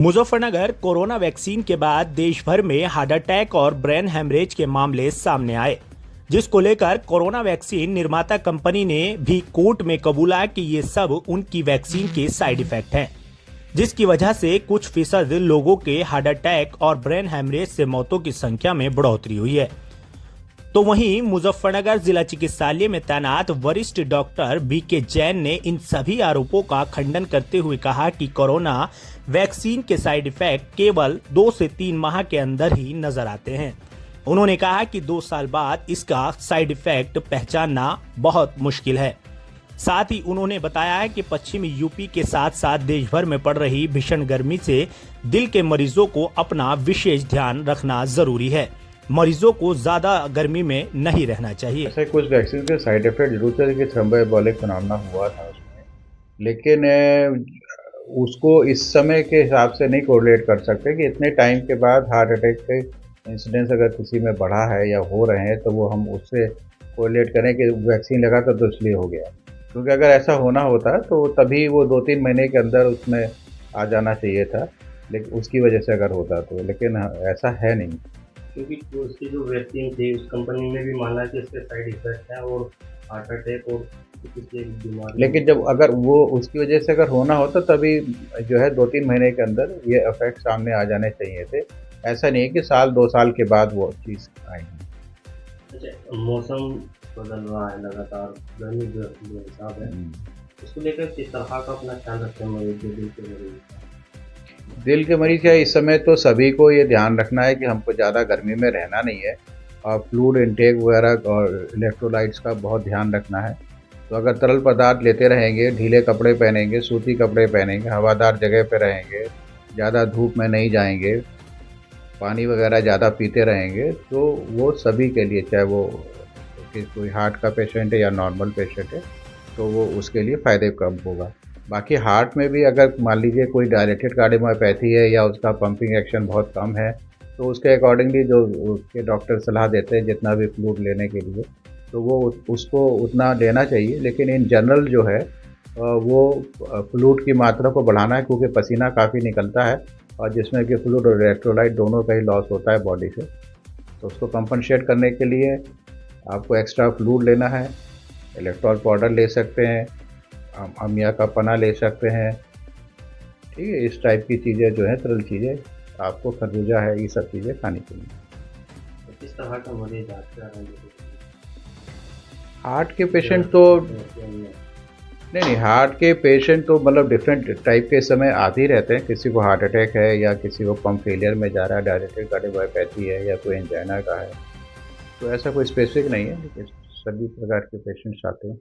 Muzaffarnagar corona vaccine के बाद देश भर में हार्ट अटैक और ब्रेन हेमरेज के मामले सामने आए, जिसको लेकर कोरोना वैक्सीन निर्माता कंपनी ने भी कोर्ट में कबूला कि ये सब उनकी वैक्सीन के साइड इफेक्ट हैं, जिसकी वजह से कुछ फीसद लोगों के हार्ट अटैक और ब्रेन हेमरेज से मौतों की संख्या में बढ़ोतरी हुई है। तो वहीं मुजफ्फरनगर जिला चिकित्सालय में तैनात वरिष्ठ डॉक्टर बीके जैन ने इन सभी आरोपों का खंडन करते हुए कहा कि कोरोना वैक्सीन के साइड इफेक्ट केवल 2 से 3 माह के अंदर ही नजर आते हैं। उन्होंने कहा कि 2 साल बाद इसका साइड इफेक्ट पहचानना बहुत मुश्किल है। साथ ही उन्होंने बताया कि पश्चिमी यूपी के साथ साथ देश भर में पड़ रही भीषण गर्मी से दिल के मरीजों को अपना विशेष ध्यान रखना जरूरी है। मरीजों को ज्यादा गर्मी में नहीं रहना चाहिए। ऐसे कुछ वैक्सीन के साइड इफेक्ट जरूर थे कि थ्रोम्बोएम्बोलिक फिनोमेना हुआ था उसमें, लेकिन उसको इस समय के हिसाब से नहीं कोरिलेट कर सकते कि इतने टाइम के बाद हार्ट अटैक के इंसिडेंस अगर किसी में बढ़ा है या हो रहे हैं तो वो हम उससे कोरिलेट करें कि वैक्सीन लगा तो इसलिए हो गया। क्योंकि अगर ऐसा होना होता तो तभी वो 2-3 महीने के अंदर उसमें आ जाना चाहिए था, लेकिन उसकी वजह से अगर होता तो, लेकिन ऐसा है नहीं। क्योंकि उसकी जो वैक्सीन थी उस कंपनी ने भी माना कि इसके साइड इफेक्ट है और हार्ट अटैक और किसी बीमारी, लेकिन जब अगर वो उसकी वजह से अगर होना होता तभी जो है 2-3 महीने के अंदर ये इफेक्ट सामने आ जाने चाहिए थे। ऐसा नहीं है कि 1-2 साल के बाद वो चीज़ आएगी। अच्छा, मौसम बदल रहा है लगातार, गर्मी जो हिसाब है उसको लेकर किस तरह का अपना ख्याल रखते हैं मरीज, दिल के मरीज है इस समय तो सभी को ये ध्यान रखना है कि हमको ज़्यादा गर्मी में रहना नहीं है और फ्लूइड इनटेक वगैरह और इलेक्ट्रोलाइट्स का बहुत ध्यान रखना है। तो अगर तरल पदार्थ लेते रहेंगे, ढीले कपड़े पहनेंगे, सूती कपड़े पहनेंगे, हवादार जगह पे रहेंगे, ज़्यादा धूप में नहीं जाएंगे, पानी वगैरह ज़्यादा पीते रहेंगे, तो वो सभी के लिए, चाहे वो कि कोई हार्ट का पेशेंट है या नॉर्मल पेशेंट है, तो वो उसके लिए फ़ायदे कम होगा। बाकी हार्ट में भी अगर मान लीजिए कोई डायलेटेड कार्डियोमायोपैथी है या उसका पंपिंग एक्शन बहुत कम है, तो उसके अकॉर्डिंगली जो उसके डॉक्टर सलाह देते हैं जितना भी फ्लूइड लेने के लिए, तो वो उसको उतना लेना चाहिए। लेकिन इन जनरल जो है वो फ्लूइड की मात्रा को बढ़ाना है, क्योंकि पसीना काफ़ी निकलता है और जिसमें कि फ्लूइड और इलेक्ट्रोलाइट दोनों का ही लॉस होता है बॉडी से। तो उसको कंपनसेट करने के लिए आपको एक्स्ट्रा फ्लूइड लेना है, इलेक्ट्रॉल पाउडर ले सकते हैं, अमिया का पना ले सकते हैं, ठीक है। इस टाइप की चीज़ें जो है, तरल चीज़ें, आपको खरबूजा है, ये सब चीज़ें खानी चाहिए। तो किस तरह का मरीज हार्ट के पेशेंट तो नहीं, हार्ट के पेशेंट तो मतलब डिफरेंट टाइप के समय आते ही रहते हैं। किसी को हार्ट अटैक है या किसी को पंप फेलियर में जा रहा है, डायरेक्टेड कार्डियोमायोपैथी है या कोई एंजाइना का है, तो ऐसा कोई स्पेसिफिक नहीं है, लेकिन सभी प्रकार के पेशेंट्स आते हैं।